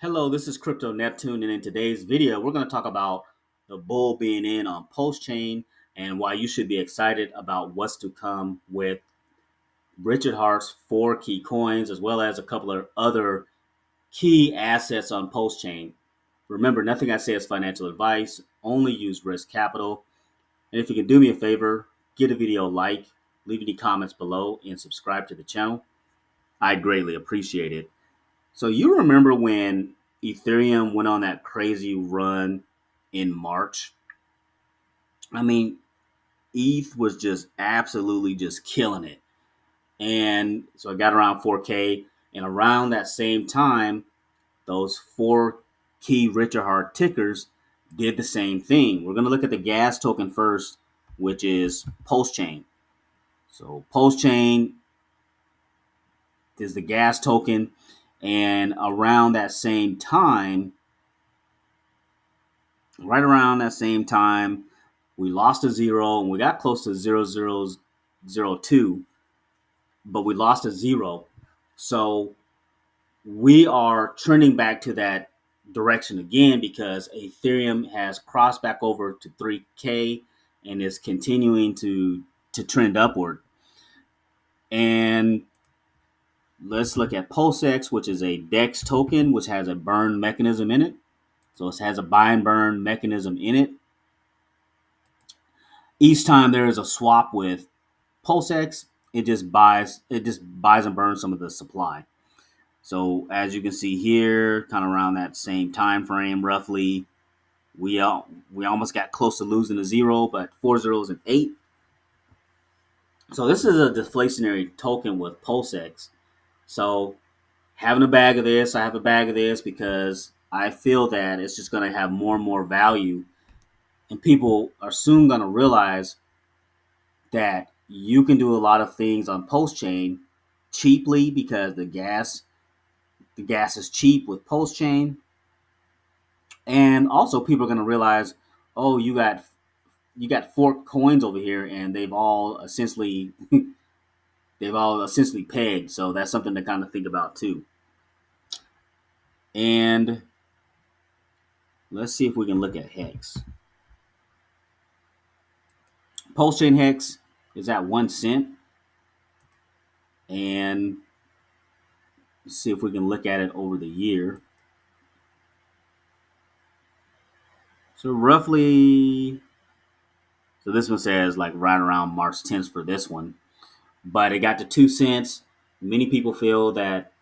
Hello, this is Crypto Neptune, and in today's video, we're going to talk about the bull being in on Pulsechain and why you should be excited about what's to come with Richard Hart's 4 key coins, as well as a couple of other key assets on Pulsechain. Remember, nothing I say is financial advice, only use risk capital. And if you can do me a favor, give the video a like, leave any comments below, and subscribe to the channel. I'd greatly appreciate it. So you remember when Ethereum went on that crazy run in March? I mean, ETH was just absolutely just killing it. And so I got around 4K. And around that same time, those 4 key Richard Hart tickers did the same thing. We're going to look at the gas token first, which is Pulsechain. So Pulsechain is the gas token. And around that same time, right around that same time, we lost a zero and we got close to 0.0002, but we lost a zero. So we are trending back to that direction again because Ethereum has crossed back over to 3K and is continuing to trend upward. And let's look at PulseX, which is a DEX token, which has a burn mechanism in it. So it has a buy and burn mechanism in it. Each time there is a swap with PulseX, it just buys and burns some of the supply. So as you can see here, kind of around that same time frame, roughly, we almost got close to losing a zero, but 4 zeros and 8. So this is a deflationary token with PulseX. So having a bag of this, I have a bag of this because I feel that it's just going to have more and more value, and people are soon going to realize that you can do a lot of things on Pulsechain cheaply because the gas is cheap with Pulsechain, and also people are going to realize, oh, you got 4 coins over here, and they've all essentially pegged. So that's something to kind of think about too. And let's see if we can look at Hex. Pulsechain Hex is at 1 cent, and let's see if we can look at it over the year. So roughly, so this one says like right around March 10th for this one, but it got to 2 cents. Many people feel that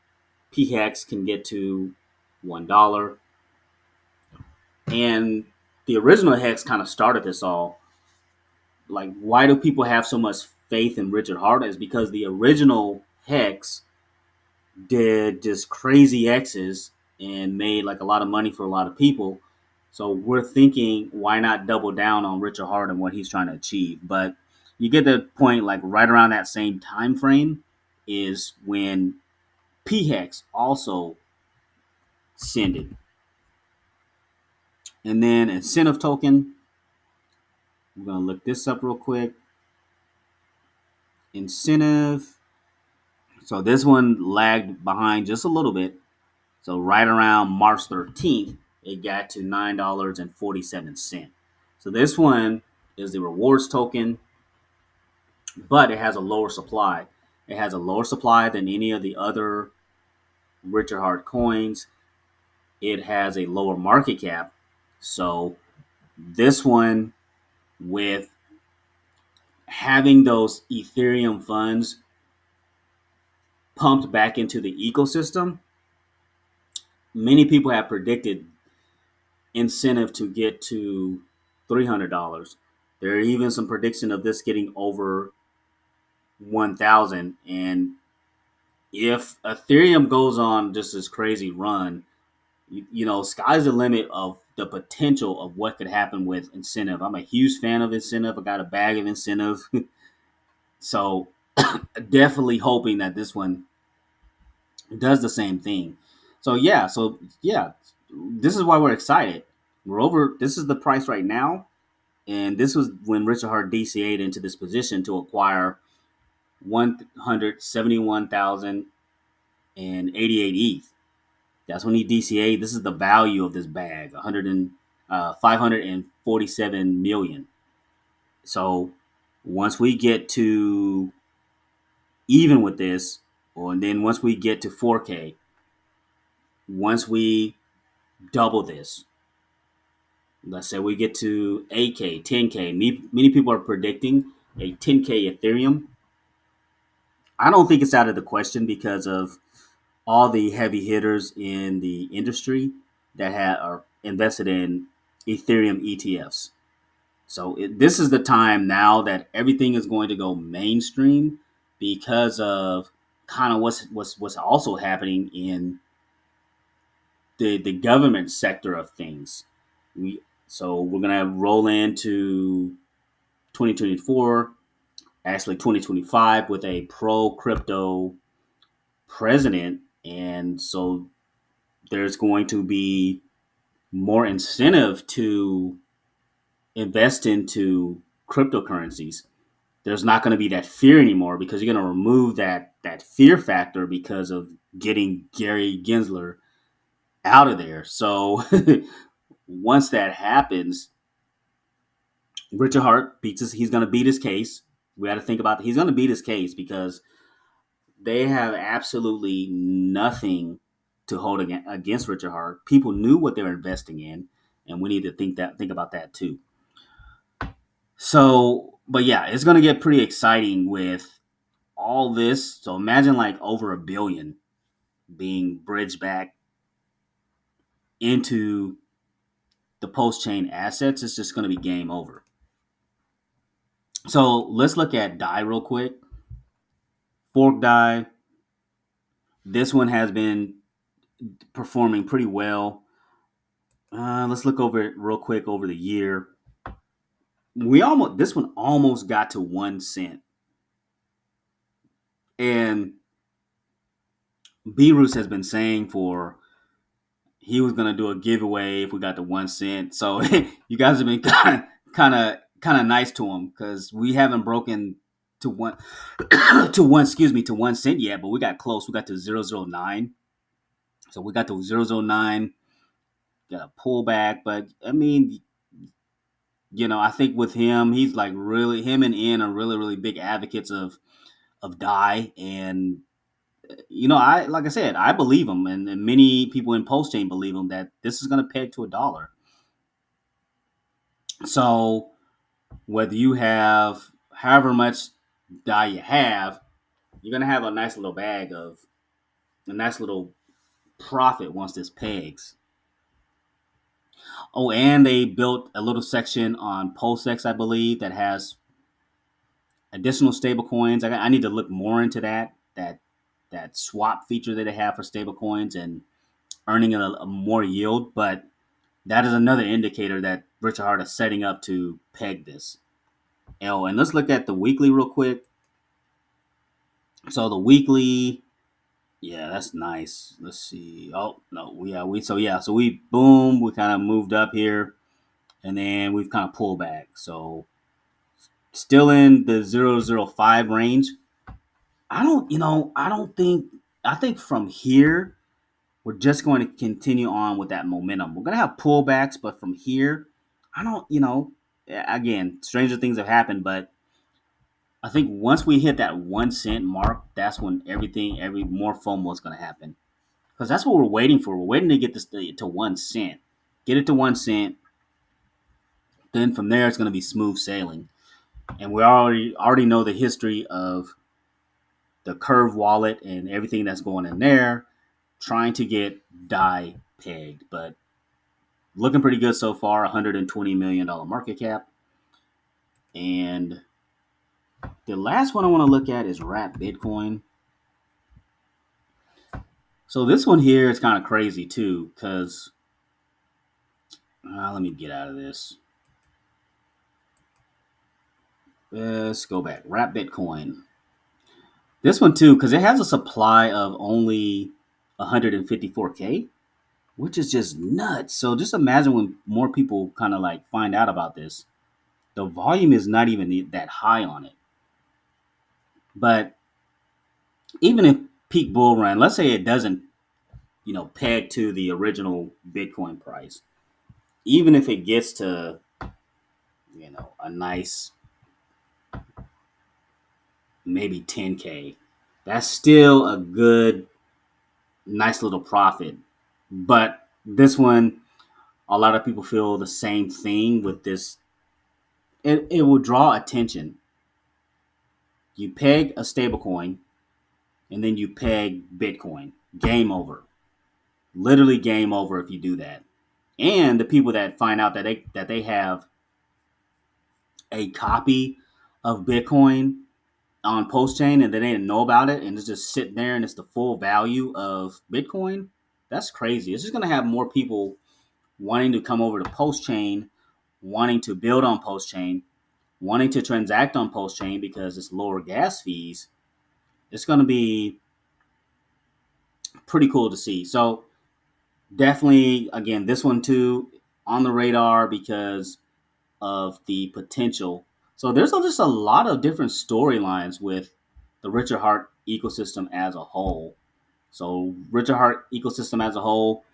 PHEX can get to $1, and the original Hex kind of started this all. Like, why do people have so much faith in Richard Hart? Is because the original Hex did just crazy X's and made like a lot of money for a lot of people. So we're thinking, why not double down on Richard Hart and what he's trying to achieve? But you get the point, like right around that same time frame is when PHEX also sended. And then incentive token, I'm going to look this up real quick. Incentive. So this one lagged behind just a little bit. So right around March 13th, it got to $9.47. So this one is the rewards token, but it has a lower supply. It has a lower supply than any of the other Richard Hart coins. It has a lower market cap. So this one, with having those Ethereum funds pumped back into the ecosystem, many people have predicted incentive to get to $300. There are even some prediction of this getting over 1,000. And if Ethereum goes on just this crazy run, you know, sky's the limit of the potential of what could happen with incentive. I'm a huge fan of incentive. I got a bag of incentive. So definitely hoping that this one does the same thing. So yeah, this is why we're excited. We're over. This is the price right now, and this was when Richard Hart DCA'd into this position to acquire 171,088 ETH. That's when he DCA. This is the value of this bag, 547 million. So once we get to even with this, or and then once we get to 4K, once we double this, let's say we get to 8K, 10K. Many people are predicting a 10K Ethereum. I don't think it's out of the question because of all the heavy hitters in the industry that are invested in Ethereum ETFs. So this is the time now that everything is going to go mainstream because of kind of what's also happening in the government sector of things. We're gonna roll into 2024, actually 2025, with a pro crypto president, and so there's going to be more incentive to invest into cryptocurrencies. There's not going to be that fear anymore because you're going to remove that fear factor because of getting Gary Gensler out of there. So once that happens, Richard Hart beats us. He's going to beat his case. We got to think about that. He's going to beat his case because they have absolutely nothing to hold against Richard Hart. People knew what they were investing in, and we need to think about that too. So, but yeah, it's going to get pretty exciting with all this. So imagine like over $1 billion being bridged back into the Pulsechain assets. It's just going to be game over. So let's look at DAI real quick. Fork DAI. This one has been performing pretty well. Let's look over it real quick over the year. This one almost got to 1 cent. And B-Roos has been saying he was gonna do a giveaway if we got to 1 cent. So you guys have been kind of nice to him because we haven't broken to one to 1 cent yet, but we got close. We got to 009. So we got to 009. Got a pullback, but I mean, I think with him, he's like really him and N are really big advocates of DAI, and I like I said, I believe him, and many people in Pulsechain believe him that this is going to peg to $1. So whether you have however much DAI you have, you're going to have a nice little profit once this pegs. Oh, and they built a little section on PulseX, I believe, that has additional stable coins. I need to look more into that swap feature that they have for stable coins and earning a more yield. But that is another indicator that Richard Hart is setting up to peg this. Oh, and let's look at the weekly real quick. So the weekly, yeah, that's nice. Let's see. Oh no, we kind of moved up here, and then we've kind of pulled back. So still in the 0.005 range. I think from here we're just going to continue on with that momentum. We're going to have pullbacks, but from here, again, stranger things have happened, but I think once we hit that 1 cent mark, that's when every more FOMO is going to happen. Because that's what we're waiting for. We're waiting to get this to 1 cent. Get it to 1 cent. Then from there, it's going to be smooth sailing. And we already know the history of the Curve wallet and everything that's going in there, trying to get DAI pegged. But looking pretty good so far, $120 million market cap. And the last one I want to look at is Rabby Bitcoin. So this one here is kind of crazy too, because let me get out of this. Let's go back. Rabby Bitcoin. This one too, because it has a supply of only 154K, which is just nuts. So just imagine when more people kind of like find out about this. The volume is not even that high on it. But even if peak bull run, let's say it doesn't, pegged to the original Bitcoin price. Even if it gets to, a nice maybe 10K, that's still a good, nice little profit. But this one, a lot of people feel the same thing with this. It will draw attention. You peg a stablecoin and then you peg Bitcoin. Game over. Literally game over if you do that. And the people that find out that they have a copy of Bitcoin on Pulsechain and they didn't know about it and it's just sitting there and it's the full value of Bitcoin, that's crazy. It's just going to have more people wanting to come over to Pulsechain, wanting to build on Pulsechain, wanting to transact on Pulsechain because it's lower gas fees. It's going to be pretty cool to see. So definitely, again, this one too on the radar because of the potential. So there's just a lot of different storylines with the Richard Heart ecosystem as a whole. So Richard Heart ecosystem as a whole,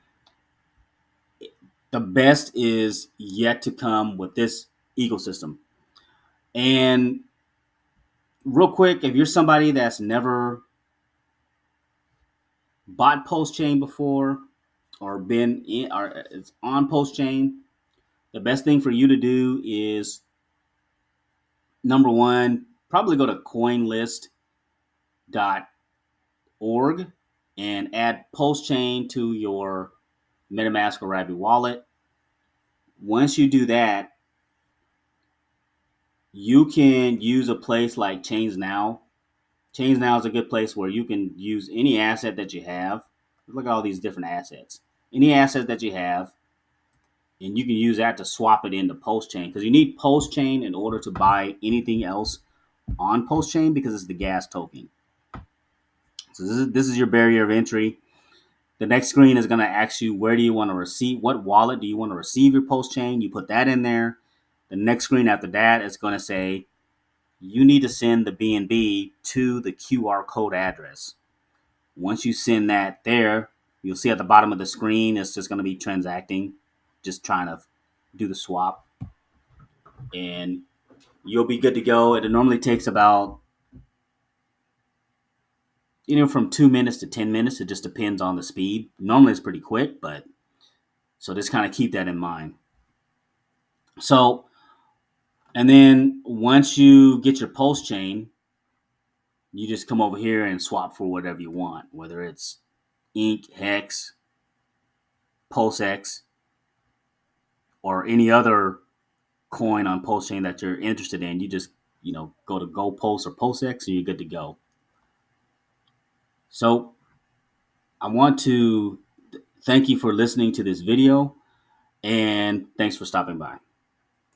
the best is yet to come with this ecosystem. And real quick, if you're somebody that's never bought Pulsechain before or been in or is on Pulsechain, the best thing for you to do is number one, probably go to coinlist.org and add Pulsechain to your Metamask or Rabby wallet. Once you do that, you can use a place like Chains Now. Chains Now is a good place where you can use any asset that you have. Look at all these different assets. Any asset that you have, and you can use that to swap it into Pulsechain because you need Pulsechain in order to buy anything else on Pulsechain because it's the gas token. So this is your barrier of entry. The next screen is going to ask you where do you want to receive, what wallet do you want to receive your Pulsechain? You put that in there. The next screen after that is going to say you need to send the BNB to the QR code address. Once you send that there, you'll see at the bottom of the screen it's just going to be transacting, just trying to do the swap, and you'll be good to go. It normally takes about from 2 minutes to 10 minutes. It just depends on the speed. Normally it's pretty quick, but so just kind of keep that in mind. So, and then once you get your Pulsechain, you just come over here and swap for whatever you want, whether it's Ink, Hex, PulseX, or any other coin on Pulsechain that you're interested in. You just, go to Go Pulse or PulseX and you're good to go. So I want to thank you for listening to this video and thanks for stopping by.